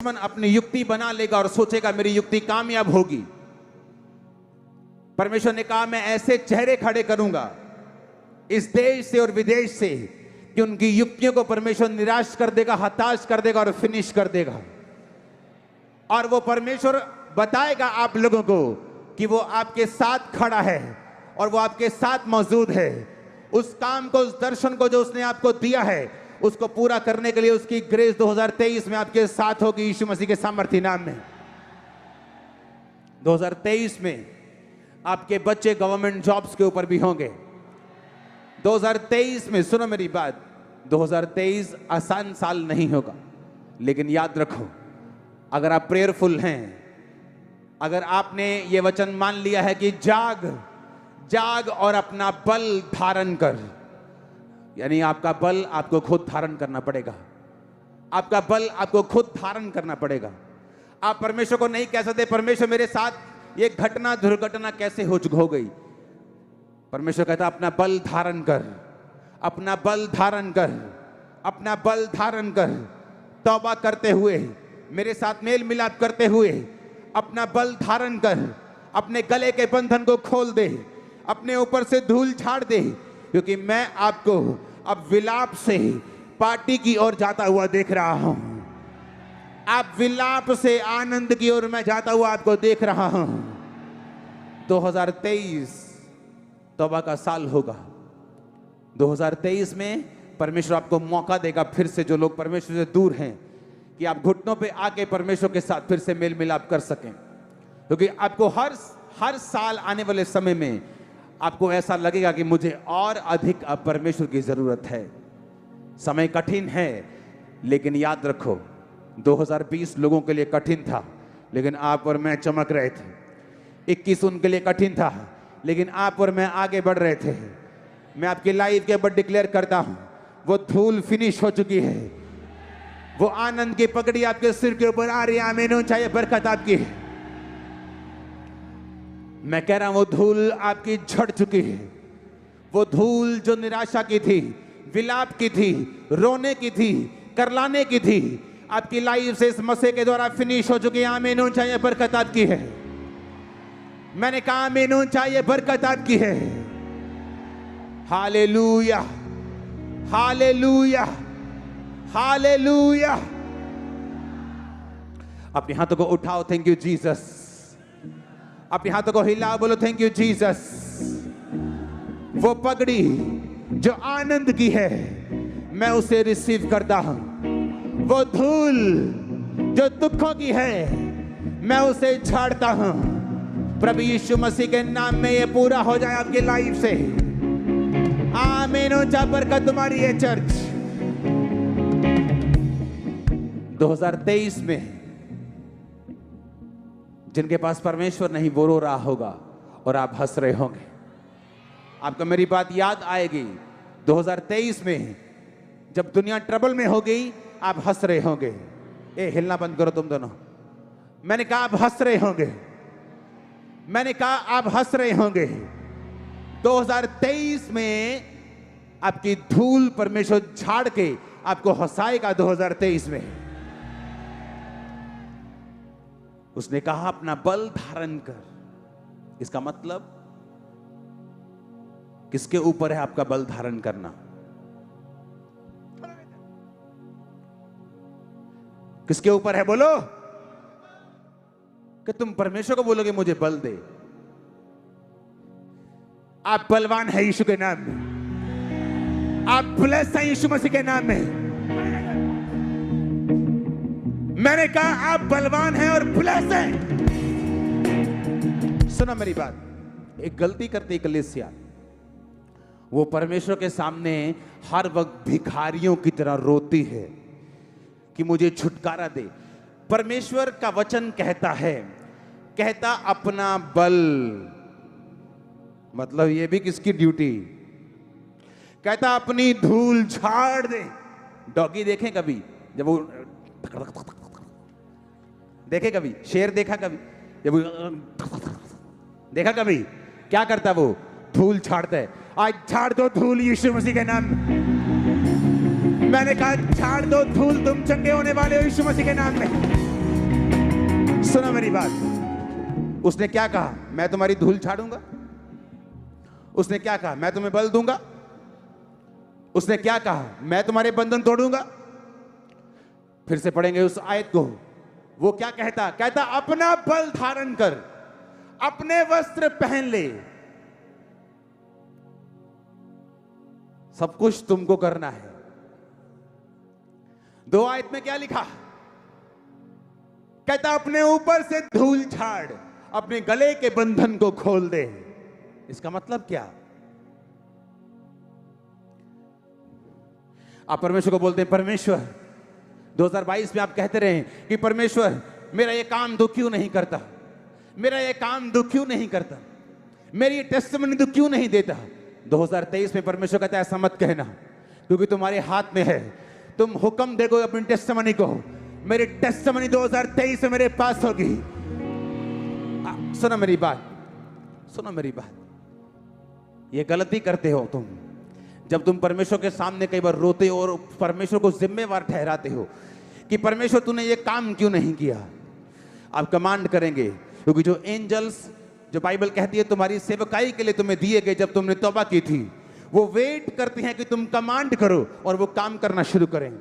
दुश्मन अपनी युक्ति बना लेगा और सोचेगा मेरी युक्ति कामयाब होगी। परमेश्वर ने कहा मैं ऐसे चेहरे खड़े करूंगा इस देश से और विदेश से कि उनकी युक्तियों को परमेश्वर निराश कर देगा, हताश कर देगा और फिनिश कर देगा। और वो परमेश्वर बताएगा आप लोगों को कि वो आपके साथ खड़ा है और वो आपके साथ मौजूद है। उस काम को, उस दर्शन को जो उसने आपको दिया है उसको पूरा करने के लिए उसकी ग्रेस 2023 में आपके साथ होगी यीशु मसीह के सामर्थ्य नाम में। 2023 में आपके बच्चे गवर्नमेंट जॉब्स के ऊपर भी होंगे। 2023 में, सुनो मेरी बात, 2023 आसान साल नहीं होगा, लेकिन याद रखो अगर आप प्रेयरफुल हैं, अगर आपने ये वचन मान लिया है कि जाग जाग और अपना बल धारण कर, यानी आपका बल आपको खुद धारण करना पड़ेगा। आपका बल आपको खुद धारण करना पड़ेगा। आप परमेश्वर को नहीं कह सकते परमेश्वर मेरे साथ ये घटना दुर्घटना कैसे हो गई। परमेश्वर कहता अपना बल धारण कर, अपना बल धारण कर, अपना बल धारण कर। तौबा करते हुए, मेरे साथ मेल मिलाप करते हुए अपना बल धारण कर, अपने गले के बंधन को खोल दे, अपने ऊपर से धूल झाड़ दे, क्योंकि मैं आपको अब विलाप से पार्टी की ओर जाता हुआ देख रहा हूं। आप विलाप से आनंद की ओर मैं जाता हुआ आपको देख रहा हूं। 2023 तौबा का साल होगा। 2023 में परमेश्वर आपको मौका देगा फिर से, जो लोग परमेश्वर से दूर हैं, कि आप घुटनों पे आके परमेश्वर के साथ फिर से मेल मिलाप कर सकें। क्योंकि आपको हर साल आने वाले समय में आपको ऐसा लगेगा कि मुझे और अधिक अब परमेश्वर की जरूरत है। समय कठिन है, लेकिन याद रखो 2020 लोगों के लिए कठिन था, लेकिन आप और मैं चमक रहे थे। 21 उनके लिए कठिन था, लेकिन आप और मैं आगे बढ़ रहे थे। मैं आपकी लाइफ के ऊपर डिक्लेयर करता हूं, वो धूल फिनिश हो चुकी है। वो आनंद की पगड़ी आपके सिर के ऊपर आ रही है। आमीन। चाहे बरकत आपकी है। मैं कह रहा हूं वो धूल आपकी झड़ चुकी है। वो धूल जो निराशा की थी, विलाप की थी, रोने की थी, करलाने की थी, आपकी लाइफ से इस मसीह के द्वारा फिनिश हो चुकी है। आमीन। चाहे बरकत आपकी है। मैंने कहा आमीन। चाहे बरकत आपकी है। Hallelujah, hallelujah, hallelujah. अपने हाथों को उठाओ, थैंक यू जीसस। अपने हाथों को हिलाओ, बोलो थैंक यू जीसस। वो पगड़ी जो आनंद की है मैं उसे रिसीव करता हूं। वो धूल जो दुखों की है मैं उसे झाड़ता हूं। प्रभु यीशु मसीह के नाम में ये पूरा हो जाए आपकी लाइफ से। आमीन। ऊंचा बरकत तुम्हारी है चर्च। 2023 में जिनके पास परमेश्वर नहीं वो रो रहा होगा और आप हंस रहे होंगे। आपको मेरी बात याद आएगी। 2023 में जब दुनिया ट्रबल में हो गई आप हंस रहे होंगे। ए हिलना बंद करो तुम दोनों। मैंने कहा आप हंस रहे होंगे। मैंने कहा आप हंस रहे होंगे। 2023 में आपकी धूल परमेश्वर झाड़ के आपको हंसाएगा। 2023 में उसने कहा अपना बल धारण कर। इसका मतलब किसके ऊपर है आपका बल धारण करना? किसके ऊपर है? बोलो कि तुम परमेश्वर को बोलोगे मुझे बल दे। आप बलवान है यीशु के नाम में। आप ब्लेस्ड हैं यीशु मसीह के नाम में। मैंने कहा आप बलवान हैं और ब्लेस्ड हैं। सुना मेरी बात। एक गलती करती कलीसिया, वो परमेश्वर के सामने हर वक्त भिखारियों की तरह रोती है कि मुझे छुटकारा दे। परमेश्वर का वचन कहता है, कहता अपना बल, मतलब ये भी किसकी ड्यूटी? कहता अपनी धूल झाड़ दे। डॉगी देखें कभी? जब वो देखे कभी? शेर देखा कभी? जब वो देखा कभी? क्या करता वो? धूल झाड़ता है। आज झाड़ दो धूल यीशु मसीह के नाम में। मैंने कहा झाड़ दो धूल, तुम चंगे होने वाले हो यीशु मसीह के नाम में। सुनो मेरी बात। उसने क्या कहा? मैं तुम्हारी धूल झाड़ूंगा। उसने क्या कहा? मैं तुम्हें बल दूंगा। उसने क्या कहा? मैं तुम्हारे बंधन तोड़ूंगा। फिर से पढ़ेंगे उस आयत को। वो क्या कहता? कहता अपना बल धारण कर, अपने वस्त्र पहन ले। सब कुछ तुमको करना है। 2 आयत में क्या लिखा? कहता अपने ऊपर से धूल झाड़, अपने गले के बंधन को खोल दे। इसका मतलब क्या? आप परमेश्वर को बोलते हैं, परमेश्वर 2022 में आप कहते रहे कि परमेश्वर मेरा ये काम तू क्यों नहीं करता, मेरा ये काम तू क्यों नहीं करता, मेरी ये टेस्टिमनी तू क्यों नहीं देता। 2023 में परमेश्वर कहता है ऐसा मत कहना, क्योंकि तुम्हारे हाथ में है। तुम हुक्म देखो अपनी टेस्टिमनी को। मेरी टेस्टिमनी 2023 में मेरे पास होगी। सुनो मेरी बात, सुनो मेरी बात। ये गलती करते हो तुम जब तुम परमेश्वर के सामने कई बार रोते हो और परमेश्वर को जिम्मेवार ठहराते हो कि परमेश्वर तूने ये काम क्यों नहीं किया। आप कमांड करेंगे, क्योंकि जो एंजल्स, जो बाइबल कहती है तुम्हारी सेवकाई के लिए तुम्हें दिए गए जब तुमने तौबा की थी, वो वेट करती हैं कि तुम कमांड करो और वो काम करना शुरू करें।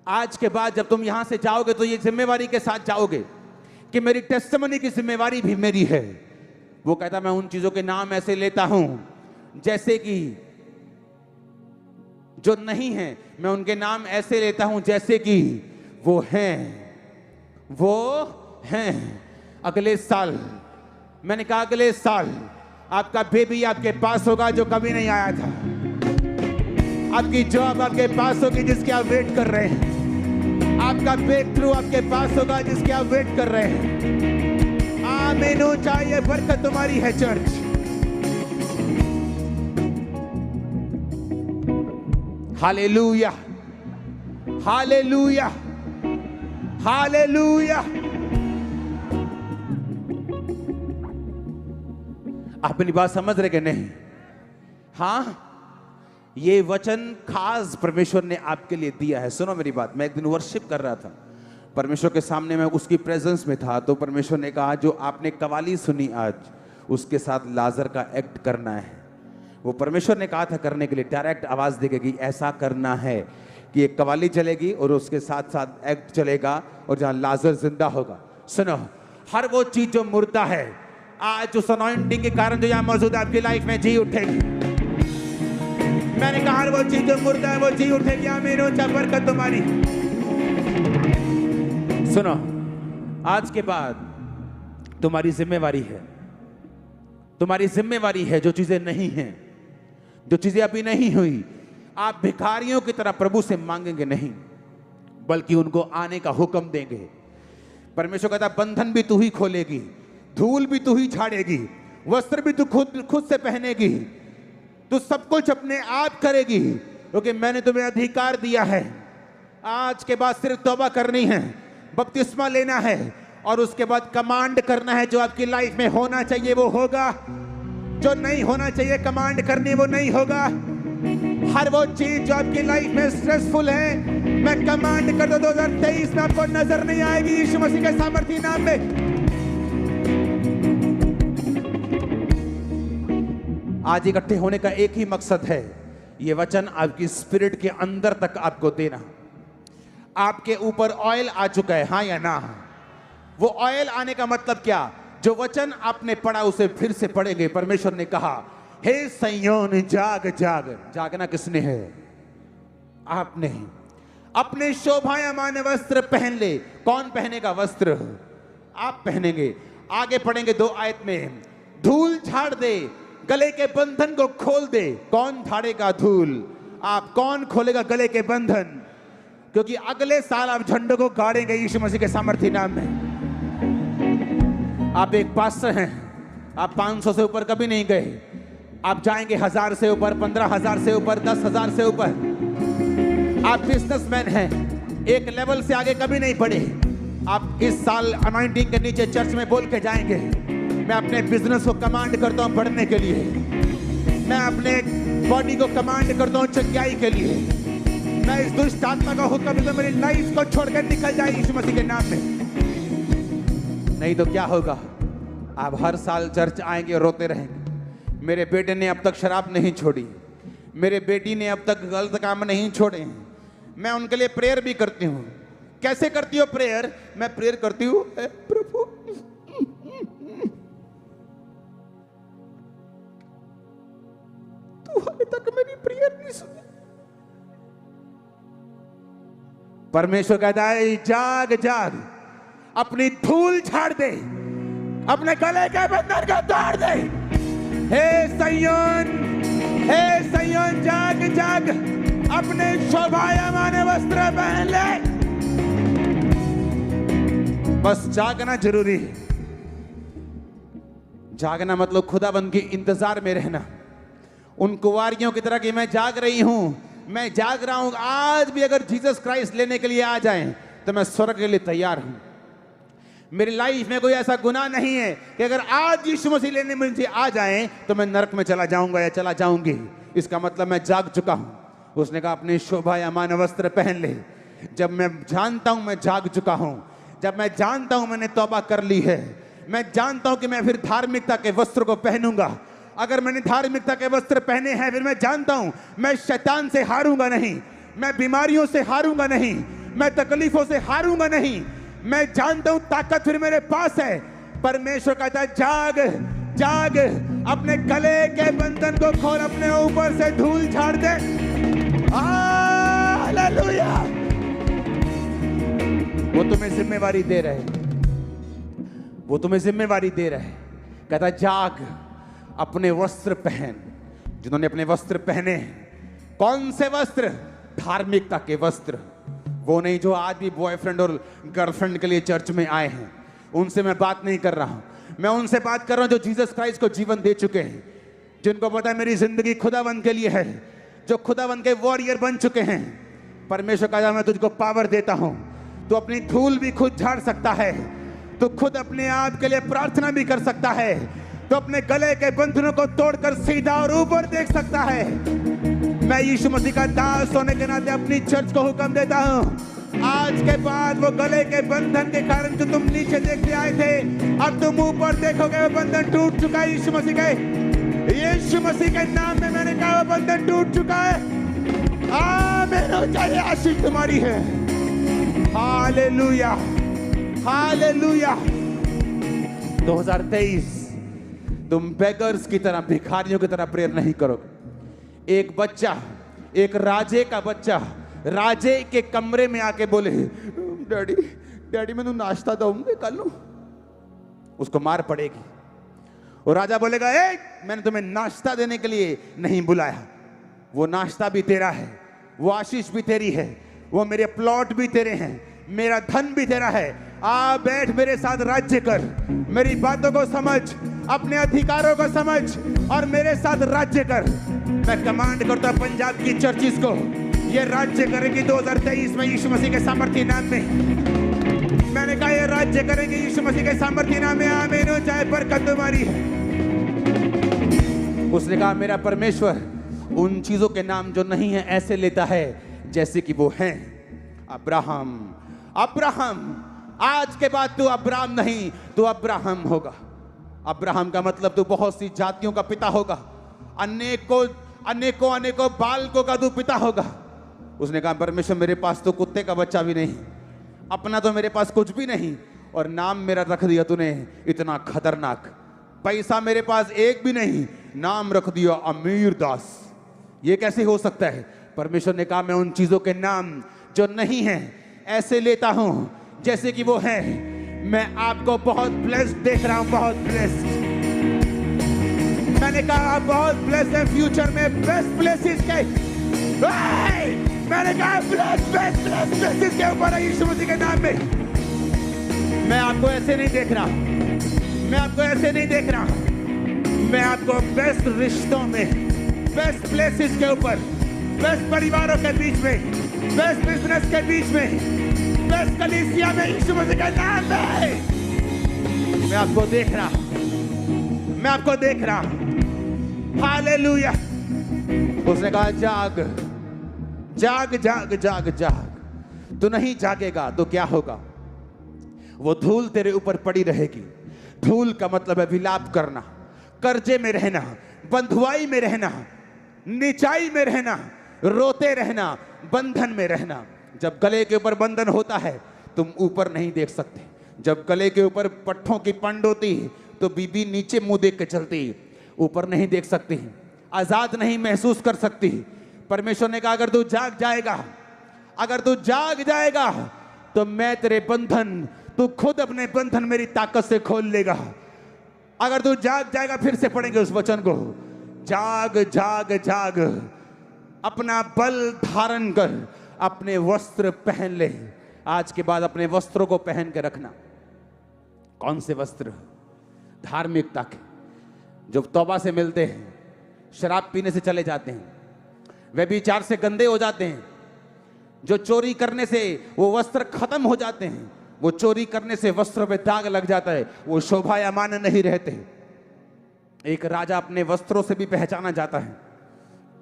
आज के बाद जब तुम यहां से जाओगे तो ये जिम्मेवारी के साथ जाओगे कि मेरी टेस्टिमनी की जिम्मेवारी भी मेरी है। वो कहता मैं उन चीजों के नाम ऐसे लेता हूं जैसे कि जो नहीं है, मैं उनके नाम ऐसे लेता हूं जैसे कि वो हैं, वो हैं। अगले साल, मैंने कहा अगले साल आपका बेबी आपके पास होगा जो कभी नहीं आया था। आपकी जॉब आपके पास होगी जिसके आप वेट कर रहे हैं। आपका ब्रेक थ्रू आपके पास होगा जिसके आप वेट कर रहे हैं। आमीन। चाहिए बरकत तुम्हारी है चर्च। Hallelujah, hallelujah, hallelujah. आप मेरी बात समझ रहे कि नहीं? हाँ, ये वचन खास परमेश्वर ने आपके लिए दिया है। सुनो मेरी बात। मैं एक दिन वर्शिप कर रहा था, परमेश्वर के सामने मैं उसकी प्रेजेंस में था, तो परमेश्वर ने कहा जो आपने कवाली सुनी आज, उसके साथ लाजर का एक्ट करना है। वो परमेश्वर ने कहा था करने के लिए, डायरेक्ट आवाज देगी कि ऐसा करना है कि एक कवाली चलेगी और उसके साथ साथ एक्ट चलेगा और जहां लाजर जिंदा होगा। सुनो, हर वो चीज जो मुर्दा है आज उस अनॉइंटिंग के कारण जो यहां मौजूद है आपकी लाइफ में जी उठेगी। मैंने कहा हर वो चीज जो मुर्दा है वो जी उठेगी। आमीन। ऊंचा बरकत तुम्हारी। सुनो, आज के बाद तुम्हारी जिम्मेवारी है, तुम्हारी जिम्मेवारी है जो चीजें नहीं हैं, जो चीजें अभी नहीं हुई, आप भिखारियों की तरह प्रभु से मांगेंगे नहीं, बल्कि उनको आने का हुक्म देंगे। परमेश्वर कहता बंधन भी तू ही खोलेगी, धूल भी तू ही झाड़ेगी, वस्त्र भी तू खुद से पहनेगी, तू सब कुछ अपने आप करेगी, क्योंकि मैंने तुम्हें अधिकार दिया है। आज के बाद सिर्फ तौबा करनी है, बपतिस्मा लेना है और उसके बाद कमांड करना है। जो आपकी लाइफ में होना चाहिए वो होगा, जो नहीं होना चाहिए कमांड करनी वो नहीं होगा। हर वो चीज जो आपकी लाइफ में स्ट्रेसफुल है, मैं कमांड कर दो 2023 में आपको नजर नहीं आएगी यीशु मसीह के सामर्थी नाम में। आज इकट्ठे होने का एक ही मकसद है, ये वचन आपकी स्पिरिट के अंदर तक आपको देना। आपके ऊपर ऑयल आ चुका है, हाँ या ना? वो ऑयल आने का मतलब क्या? जो वचन आपने पढ़ा उसे फिर से पढ़ेंगे। परमेश्वर ने कहा हे सिय्योन जाग जाग। जागना किसने है? आपने। अपने शोभायमान वस्त्र पहन ले। कौन पहनेगा वस्त्र? आप पहनेंगे। आगे पढ़ेंगे 2 आयत में, धूल झाड़ दे, गले के बंधन को खोल दे। कौन झाड़ेगा धूल? आप। कौन खोलेगा गले के बंधन? क्योंकि अगले साल आप झंडों को गाड़ेंगे यीशु मसीह के सामर्थी नाम में। आप एक पास्टर हैं, आप 500 से ऊपर कभी नहीं गए, आप जाएंगे 1000 से ऊपर, 15,000 से ऊपर, 10,000 से ऊपर। आप बिजनेसमैन हैं, एक लेवल से आगे कभी नहीं बढ़े। आप इस साल अनॉइंटिंग के नीचे चर्च में बोल के जाएंगे, मैं अपने बिजनेस को कमांड करता हूं बढ़ने के लिए, मैं अपने बॉडी को कमांड करता हूं चंगाई के लिए, मैं इस दुष्ट आत्मा का हुक्म देता हूं मेरी लाइफ को छोड़कर निकल जाए यीशु मसीह के नाम में। नहीं तो क्या होगा, आप हर साल चर्च आएंगे और रोते रहेंगे। मेरे बेटे ने अब तक शराब नहीं छोड़ी, मेरे बेटी ने अब तक गलत काम नहीं छोड़े हैं। मैं उनके लिए प्रेयर भी करती हूँ। कैसे करती हो प्रेयर? मैं प्रेयर करती हूँ, प्रभु तू हाले तक मेरी प्रेयर नहीं सुनी। परमेश्वर कहता है जाग जाग, अपनी धूल झाड़ दे, अपने गले के बंधन को तोड़ दे। हे सैयोन जाग जाग, अपने शोभायमान वस्त्र पहन ले। बस जागना जरूरी है। जागना मतलब खुदाबंद के इंतजार में रहना, उन कुंवारियों की तरह कि मैं जाग रही हूं, मैं जाग रहा हूं। आज भी अगर जीसस क्राइस्ट लेने के लिए आ जाएं तो मैं स्वर्ग के लिए तैयार हूं। मेरी लाइफ में कोई ऐसा गुनाह नहीं है कि अगर आज यीशु मसीह लेने मुझे आ जाएं तो मैं नरक में चला जाऊंगा या चला जाऊंगी। इसका मतलब मैं जाग चुका हूं। उसने कहा अपनी शोभायमान वस्त्र पहन ले। जब मैं जानता हूं मैं जाग चुका हूं, जब मैं जानता हूं मैंने तौबा कर ली है, मैं जानता हूं कि मैं फिर धार्मिकता के वस्त्र को पहनूंगा। अगर मैंने धार्मिकता के वस्त्र पहने हैं, फिर मैं जानता हूं मैं शैतान से हारूंगा नहीं, मैं बीमारियों से हारूंगा नहीं, मैं तकलीफों से हारूंगा नहीं। मैं जानता हूं ताकत फिर मेरे पास है। परमेश्वर कहता है जाग जाग, अपने गले के बंधन को खोल, अपने ऊपर से धूल झाड़ दे। हालेलुया। वो तुम्हें जिम्मेवारी दे रहे, वो तुम्हें जिम्मेवारी दे रहे। कहता जाग, अपने वस्त्र पहन। जिन्होंने अपने वस्त्र पहने, कौन से वस्त्र? धार्मिकता के वस्त्र। वो नहीं जो आज भी बॉयफ्रेंड और गर्लफ्रेंड के लिए चर्च में आए हैं, उनसे मैं बात नहीं कर रहा हूं। मैं उनसे बात कर रहा हूं जो जीसस क्राइस्ट को जीवन दे चुके हैं, जिनको पता है मेरी जिंदगी खुदावन के लिए है, जो खुदावन के वॉरियर बन चुके हैं। परमेश्वर का मैं तुझको पावर देता हूं, तू अपनी धूल भी खुद झाड़ सकता है, तू खुद अपने आप के लिए प्रार्थना भी कर सकता है, तो अपने गले के बंधनों को तोड़कर सीधा और ऊपर देख सकता है। मैं यीशु मसीह का दास होने के नाते अपनी चर्च को हुक्म देता हूं, आज के बाद वो गले के बंधन के कारण जो तुम नीचे देखते आए थे, अब तुम ऊपर देखोगे वो बंधन टूट चुका है। यीशु मसीह के नाम में मैंने कहा वो बंधन टूट चुका है। आमीन। चाहिए आशीष तुम्हारी है। Hallelujah hallelujah. 2023 तुम बेगर्स की तरह, भिखारियों की तरह प्रेयर नहीं करोगे। एक बच्चा, एक राजे का बच्चा राजे के कमरे में आके बोले डैडी डैडी मैं नाश्ता दूंगा कल, उसको मार पड़ेगी। और राजा बोलेगा ए मैंने तुम्हें नाश्ता देने के लिए नहीं बुलाया। वो नाश्ता भी तेरा है, वो आशीष भी तेरी है, वो मेरे प्लॉट भी तेरे हैं, मेरा धन भी तेरा है। आ बैठ मेरे साथ राज्य कर, मेरी बातों को समझ, अपने अधिकारों को समझ और मेरे साथ राज्य कर। मैं कमांड करता हूं पंजाब की चर्चिस को, ये राज्य करेंगे 2023 में यीशु मसीह के सामर्थ्य नाम में। मैंने कहा ये राज्य करेंगे यीशु मसीह के सामर्थ्य नाम में। आमीन हो। चाहे बरकत तुम्हारी है। उसने कहा मेरा परमेश्वर उन चीजों के नाम जो नहीं है ऐसे लेता है जैसे कि वो हैं। अब्राहम, अब्राहम, आज के बाद तू अब्राहम नहीं, तू अब्राहम होगा। अब्राहम का मतलब तू बहुत सी जातियों का पिता होगा, अनेकों अनेकों अनेकों बालकों का तू पिता होगा। उसने कहा परमेश्वर मेरे पास तो कुत्ते का बच्चा भी नहीं, अपना तो मेरे पास कुछ भी नहीं, और नाम मेरा रख दिया तूने इतना खतरनाक। पैसा मेरे पास एक भी नहीं, नाम रख दिया अमीर दास। ये कैसे हो सकता है? परमेश्वर ने कहा मैं उन चीजों के नाम जो नहीं है ऐसे लेता हूं जैसे कि वो है। मैं आपको बहुत ब्लेस्ड देख रहा हूं, बहुत ब्लेस्ड। मैंने कहा आप बहुत ब्लेस्ड है। फ्यूचर में बेस्ट प्लेसेस के, मैंने कहा बेस्ट प्लेसेस के ऊपर है यीशु मसीह के नाम में। मैं आपको ऐसे नहीं देख रहा, मैं आपको ऐसे नहीं देख रहा, मैं आपको बेस्ट रिश्तों में, बेस्ट प्लेसेस के ऊपर, बेस्ट परिवारों के बीच में, बेस्ट बिजनेस के बीच में, बेस्ट कलीसिया में यीशु मसीह के नाम में मैं आपको देख रहा, मैं आपको देख रहा। हालेलुया। उसने कहा जाग जाग जाग जाग जाग। तू नहीं जागेगा तो क्या होगा? वो धूल तेरे ऊपर पड़ी रहेगी। धूल का मतलब है विलाप करना, कर्जे में रहना, बंधुआई में रहना, नीचाई में रहना, रोते रहना, बंधन में रहना। जब गले के ऊपर बंधन होता है तुम ऊपर नहीं देख सकते। जब गले के ऊपर पट्ठों की पंड होती तो बीबी नीचे मुंह देख के चलती, ऊपर नहीं देख सकती, आजाद नहीं महसूस कर सकती। परमेश्वर ने कहा अगर तू जाग जाएगा, अगर तू जाग जाएगा तो मैं तेरे बंधन, तू खुद अपने बंधन मेरी ताकत से खोल लेगा। अगर तू जाग जाएगा, फिर से पढ़ेंगे उस वचन को, जाग जाग जाग, अपना बल धारण कर, अपने वस्त्र पहन ले। आज के बाद अपने वस्त्रों को पहन के रखना। कौन से वस्त्र? धार्मिकता के, जो तौबा से मिलते हैं, शराब पीने से चले जाते हैं, व्यभिचार से गंदे हो जाते हैं, जो चोरी करने से वो वस्त्र खत्म हो जाते हैं, वो चोरी करने से वस्त्रों पे दाग लग जाता है, वो शोभायमान नहीं रहते। एक राजा अपने वस्त्रों से भी पहचाना जाता है।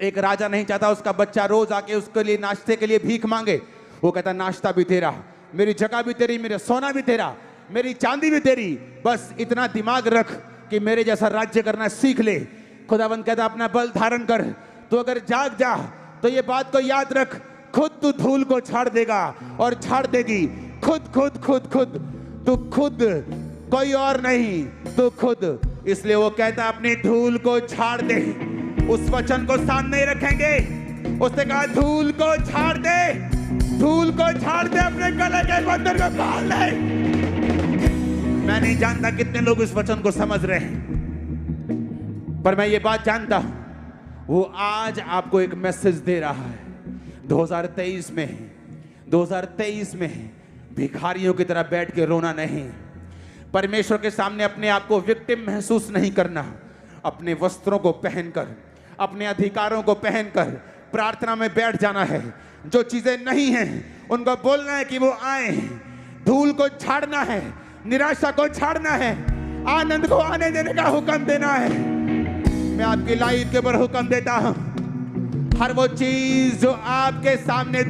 एक राजा नहीं चाहता उसका बच्चा रोज आके उसके लिए नाश्ते के लिए भीख मांगे। वो कहता नाश्ता भी तेरा, मेरी जगह भी तेरी, मेरा सोना भी तेरा, मेरी चांदी भी तेरी, बस इतना दिमाग रख कि मेरे जैसा राज्य करना सीख ले। खुदावंद कहता अपना बल धारण कर। तो अगर जाग जा तो ये बात को याद रख, खुद तू धूल को छाड़ देगा और छाड़ देगी। खुद खुद खुद खुद, तू खुद, कोई और नहीं, तू खुद। इसलिए वो कहता अपनी धूल को छाड़ दे। उस वचन को सामने रखेंगे। उसने कहा धूल को छाड़ दे, धूल को छाड़ दे, अपने गले के बंधन को खोल ले। मैं नहीं जानता कितने लोग इस वचन को समझ रहे हैं, पर मैं ये बात जानता हूं, वो आज आपको एक मैसेज दे रहा है। 2023 में भिखारियों की तरह बैठ के रोना नहीं, परमेश्वर के सामने अपने आप को विक्टिम महसूस नहीं करना। अपने वस्त्रों को पहनकर, अपने अधिकारों को पहनकर प्रार्थना में बैठ जाना है। जो चीजें नहीं हैं उनको बोलना है कि वो आए। धूल को छाड़ना है, निराशा को छाड़ना है, आनंद को आने देने का हुक्म देना है। मैं आपकी लाइफ के ऊपर हुक्म देता हूं, हर वो चीज जो आपके सामने